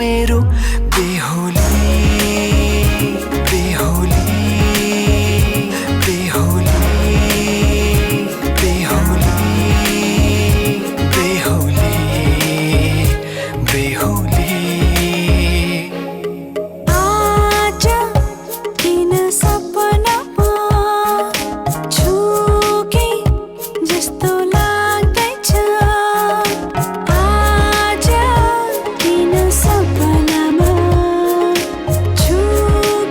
मेरो बेहोली बेहोली बेहोली बेहोली बेहोली बेहोली आज किन सपनामा छु कि जस्तो लाग्दैछ आज किन सपनामा छु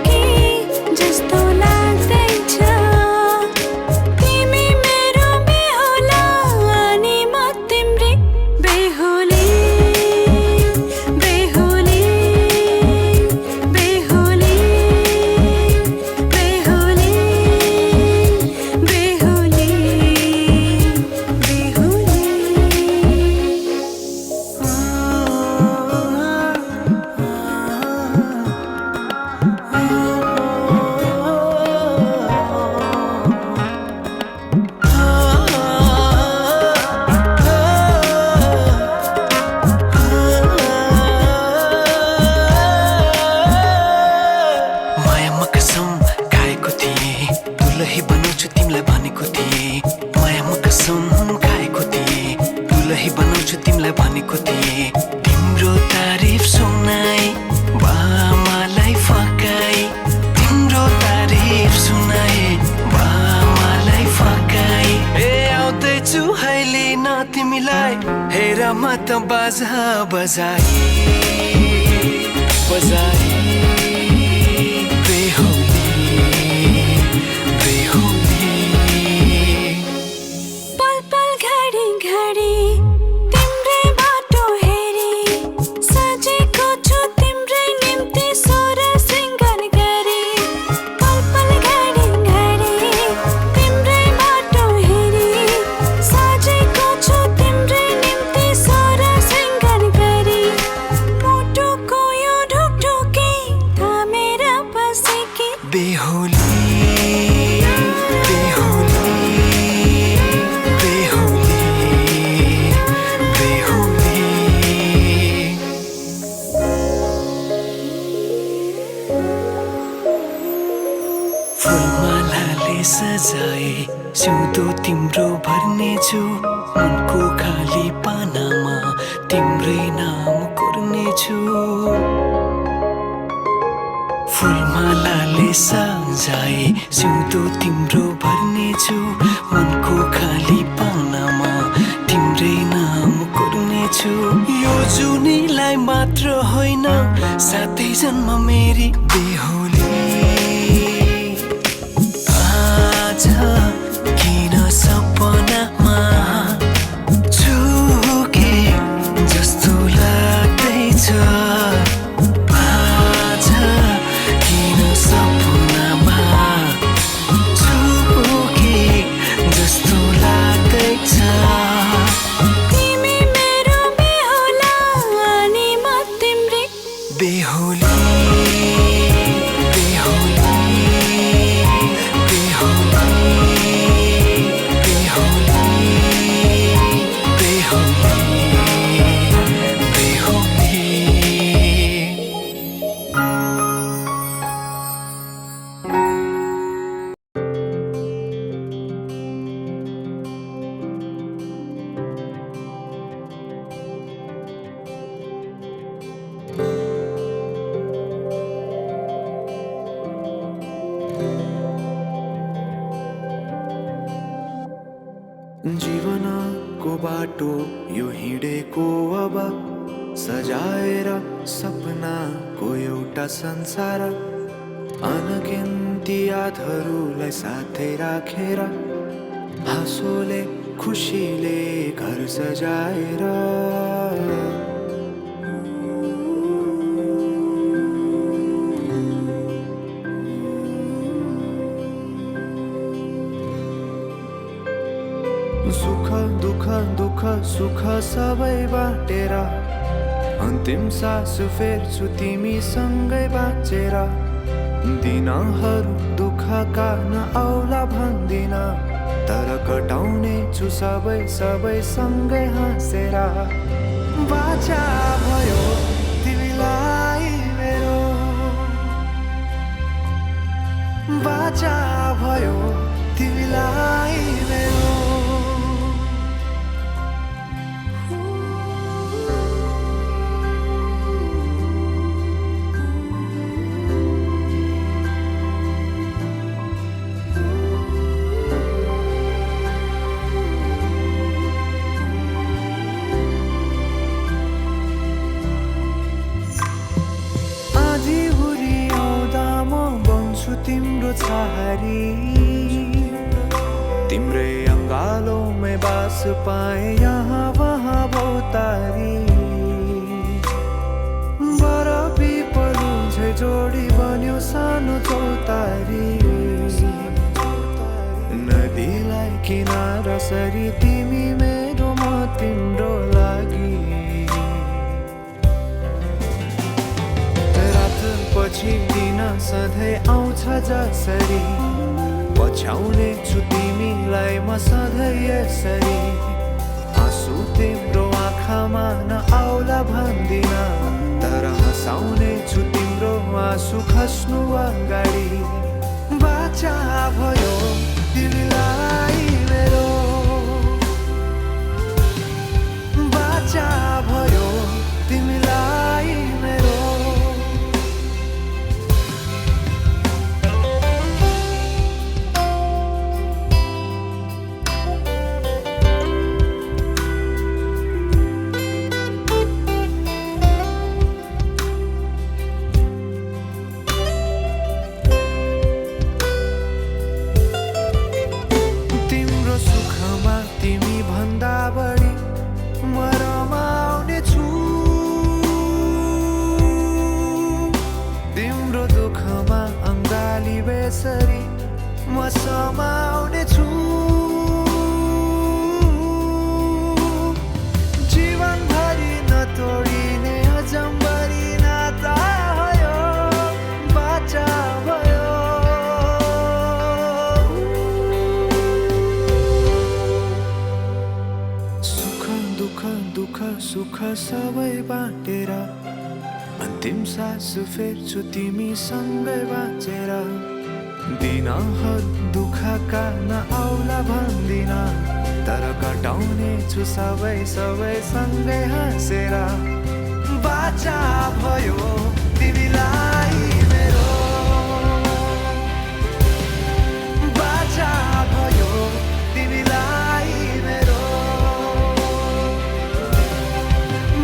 कि जस्तो लाग्दैछ तिमी मेरो बेहुला अनि म तिम्रै बेहुली बेहुली बेहुली बेहुली बेहुली मायामा कसम खाएको थिएँ दुलही बनाउँछु तिमीलाई भनेको थिएँ मायामा कसम खाएको थिएँ दुलही बनाउँछु तिमीलाई भनेको थिएँ तिम्रो तारिफ सुनाई बामालाई फकाई तिम्रो तारिफ सुनाई बामालाई फकाई ए आउँदैछु अहिले न तिमीलाई हेर म त बाजा बजाई बजाई बेहोली बेहोली पल पल घडी घडी तिम्रै बाटो हेरी सजेको छु तिम्रै निम्ति सोर सिंगार गरी पल पल घडी घडी तिम्रै बाटो हेरी सजेको छु तिम्रै निम्ति सोर सिंगार गरी मुटुको यो ढुकढुकी थामेर बसेकी बेहोली बेहोली बेहोली बेहोली फुलमालाले सजाए सिउँदो तिम्रो भर्नेछु मनको खाली पानामा तिम्रै नाम कोर्नेछु फुलमालाले सजाए सिउँदो तिम्रो भर्नेछु मनको खाली पानामा तिम्रै नाम कोर्नेछु यो जुनीलाई मात्र होइन साथै जन्म मेरी बेहोली आज किन सपनामा छु कि जस्तो लाग्दैछ आज किन सपनामा छु कि जस्तो लाग्दैछ तिमी मेरो बेहुला अनि म तिम्रै बेहोली बेहोली बेहोली बेहोली बेहोली बेहोली जीवनको बाटो यो हिँडेको अब सजाएर सपनाको एउटा संसार अनगिन्ती यादहरूलाई साथै राखेर हाँसोले खुसीले घर सजाएर सुख दुःख दुःख सुख सबै बाटेर अन्तिम सास फेर्छु तिमीसँगै बाँचेर दिनहरू दुःखका नआउला भन्दिन तर कटाउने छु सबै सँगै हाँसेर बाचा भयो तिमीलाई बाचा भयो तिमीलाई मेरो तिम्रो छहारी तिम्रै अंगालों बास पाए यहाँ वहाँ बहुतारी बरफी पलु झै जोडी बन्यो सानो चौतारी नदीलाई किनारा सरी तिमी मेरो म तिम्रो लागि पछि दिन सधैँ आउँछ जसरी पछ्याउने छु तिमीलाई म सधैँ यसरी आँसु तिम्रो आँखामा नआउला भन्दिन तर हँसाउने छु तिम्रो आँसु खस्नु अगाडि बाचा भयो तिमीलाई मेरो बाचा भयो तिमीलाई मेरो म समाउने छु जीवनभरि नतोडिने अजम्बरी नाता भयो बाचा भयो सुख दुःख दुःख सुख सबै बाँटेर अन्तिम सास फेर्छु तिमीसँगै बाँचेर दिनहरु दुःखका नआउला भन्दिन तर कटाउने छु सबै सँगै हाँसेर बाचा भयो तिमीलाई मेरो बाचा भयो तिमीलाई मेरो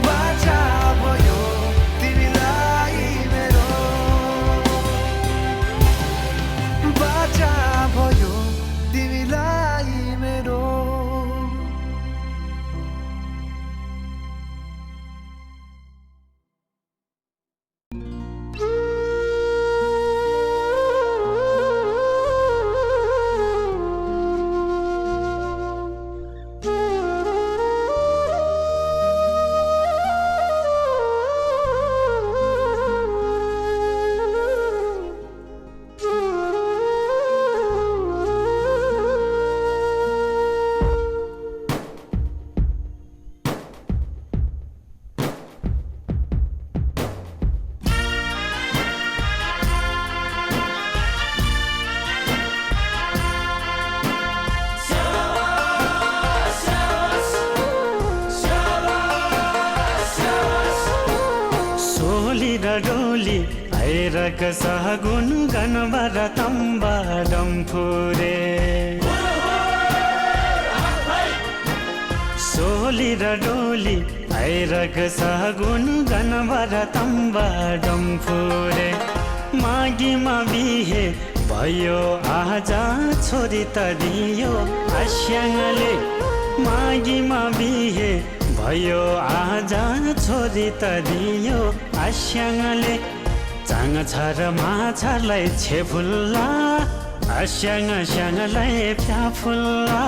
बाचा भयो तिमीलाई मेरो बाचा भयो तिमीलाई मेरो सगुन गनबर तम्बा डम्फुरे सोली र डोली आइरक सगुन गनबर तम्बा डम्फुरे मागीमा बिहे भयो आज छोरी त दियो आस्याङले मागीमा बिहे भयो आज छोरी त दियो आस्याङले चाङ छ र माछालाई छेफुल्ला आस्याङ स्याङलाई प्याफुल्ला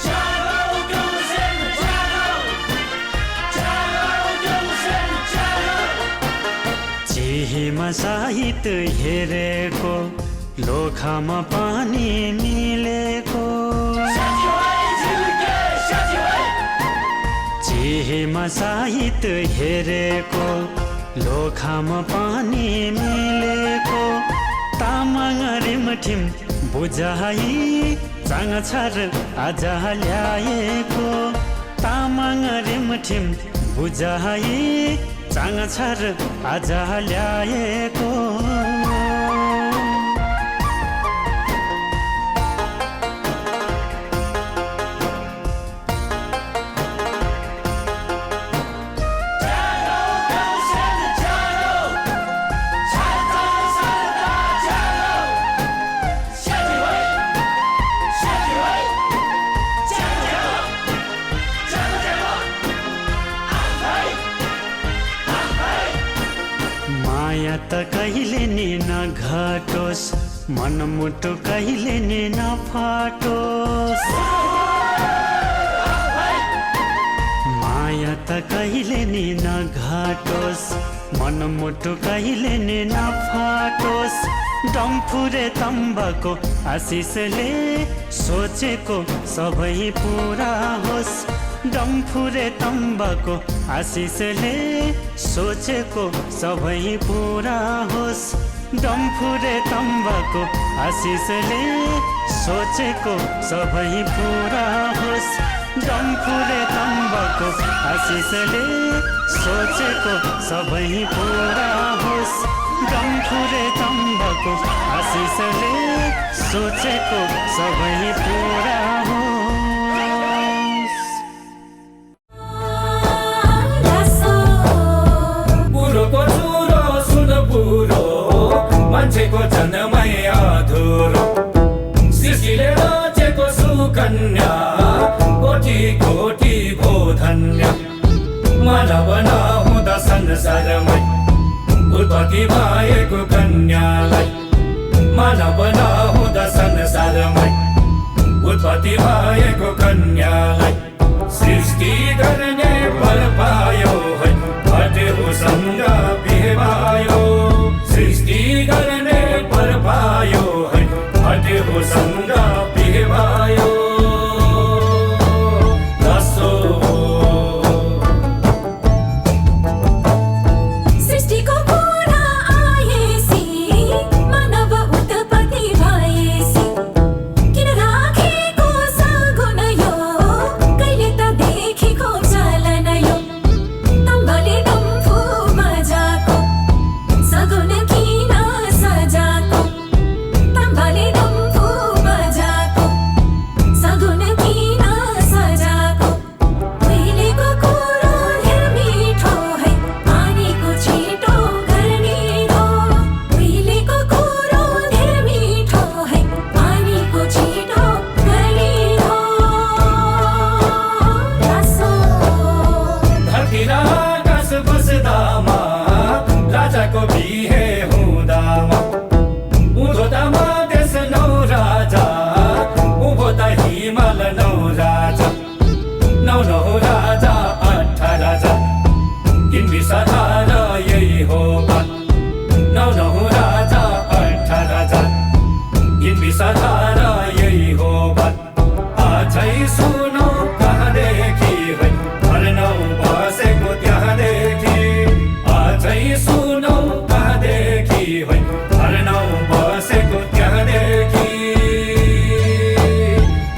Shall साहित हेरेको लोखामा पानी मिलेको चिहेमा साहित हेरेको लोखामा पानी मिलेको तामाङ रिमठिम बुझाइ चाङछार आज ल्याएको तामाङ रिमठिम बुझाइ चाङछार आज ल्याएको माया त कहिले नि नघटोस् मनमुटु कहिले नि नफाटोस् माया त कहिले नि नघटोस् मनमुटु कहिले नि नफाटोस् डम्फुरे तम्बाको आशिषले सोचेको सबै पुरा होस् डम्फुरे तम्बाको आशिषले सोचेको सबै पुरा होस् डम्फुरे तम्बाको आशिषले सोचेको सबै पुरा होस् डम्फुरे तम्बाको आशिषले सोचेको सबै पुरा होस् डम्फुरे तम्बाको आशिषले सोचेको सबै पुरा होस् मान्छेको जन्मै अधुरो सृष्टिले रचेको सुकन्या कोटी कोटी भो धन्य मानव नहुँदा संसारमै उत्पत्ति भएको कन्यालाई मानव नहुँदा संसारमै उत्पत्ति भएको कन्यालाई सृष्टि गर्ने बल पायो है हटेउसँग बिहे भयो सृष्टि गर्ने पर पायो है हटेउसँग बिहे भयो सृष्टिको कुरा आएसी मानव उत्पत्ति भएसी किन राखेको सगुन यो कहिले त देखेको चलन यो तम्बले डम्फु बजाको सगुन किन सजाको तम्बले डम्फु बजाको सगुन किन सजाको उहिलेको कुरो धेर मिठो है पानीको छिटो गर्ने हो उहिलेको कुरो धेर मिठो है पानीको छिटो गर्ने हो लासो धरती र आकाश बस्दामा राजाको बिहे हुँदामा उँधो दामा देश नौ राजा उँभो त हिमाल नौ राजा नौ नौ राजा 18 राजा तिमी सधार यही हो बात नौ नौ राजा 18 राजा तिमी सधार यही हो बात आजै सुनौ कहाँदेखि है नौ बसेको त्यहाँदेखि आजै सुनौ कहाँदेखि है नौ बसेको त्यहाँदेखि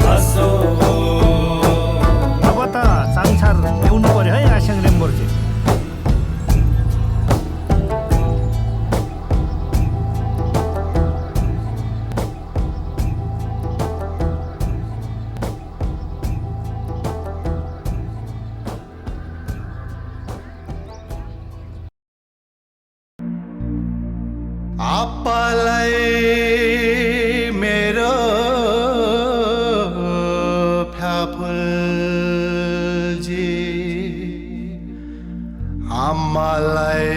हसो अब त चाङछार ल्याउनु पर्यो है आस्याङ रेम्बोर्चे आप्पालाई मेरो फ्याफुलजी आम्मालाई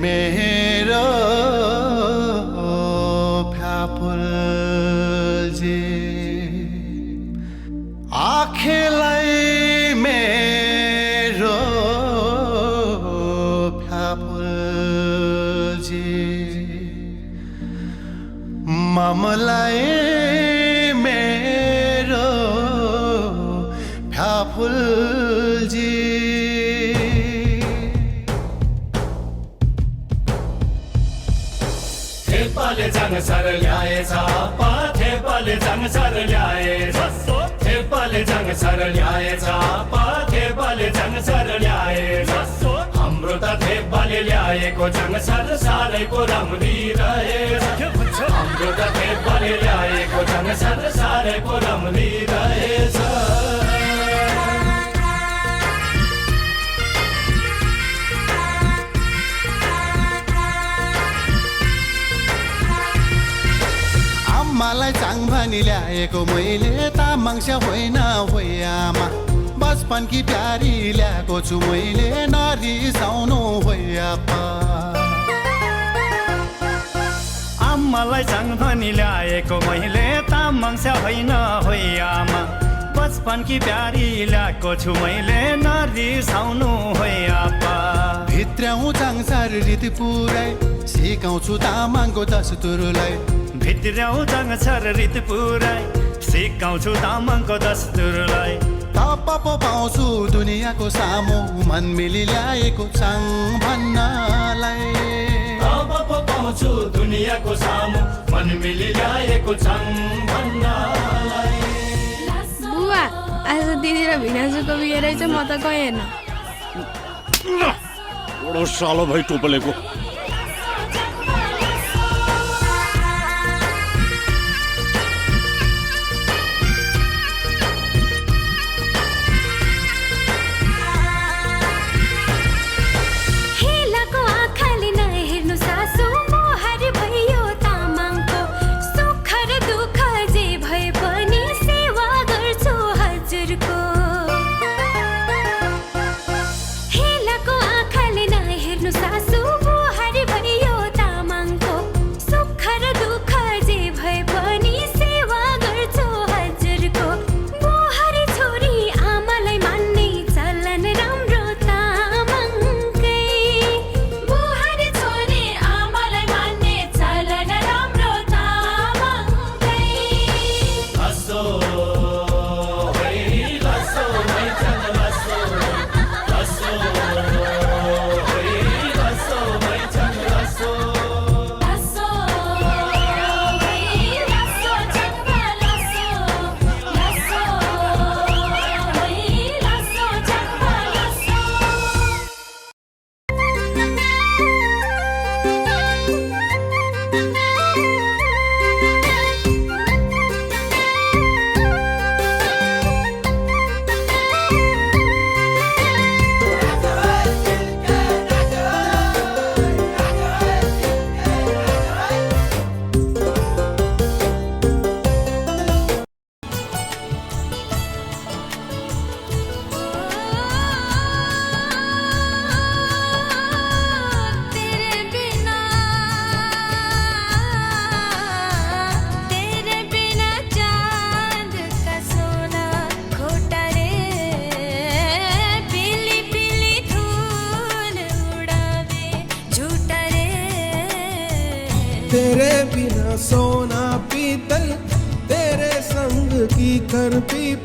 मेरो फ्याफुलजी आँखेलाई मेरो फ्याफुलजी मामलाई मेरो फ्याफुलजी थेपाले जङसर ल्याएछ पा थेपाले जङसर ल्याएछ थेपाले जङसर ल्याएछ पा थेपाले जङसर ल्याएछ हाम्रो त थेपाले ल्याएको जङसर साह्रै पो राम्री रहेछ हाम्रो त थेपाले ल्याएको जङसर साह्रै पो राम्री रहेछ मलाई चाङ भनी ल्याएको मैले तामाङस्या होइन होइ आमा बचपनकी प्यारी ल्याएको छु मैले नरिसाउनु होइ आपा आम्मालाई चाङ भनी ल्याएको मैले तामाङस्या होइन होइ आमा बचपनकी प्यारी ल्याएको छु मैले नरिसाउनु होइ आपा भित्रौँ चाङसार रीति पुरै सिकाउँछु तामाङको दस्तुरलाई भित्रौँ चाङसार रीति पुरै सिकाउँछु तामाङको दस्तुरलाई तब पो पाउँछु दुनियाँको सामु मन मिली ल्याएको चाङ भन्नलाई तब पो पाउँछु दुनियाँको सामु मन मिली ल्याएको चाङ भन्नलाई बुवा आज दिदी र भिनाजुको बिहे रहेछ म त गएन बडो सालो भाइ टोपलेको तेरे बिना सोना पीतल तेरे संग की कर पीपल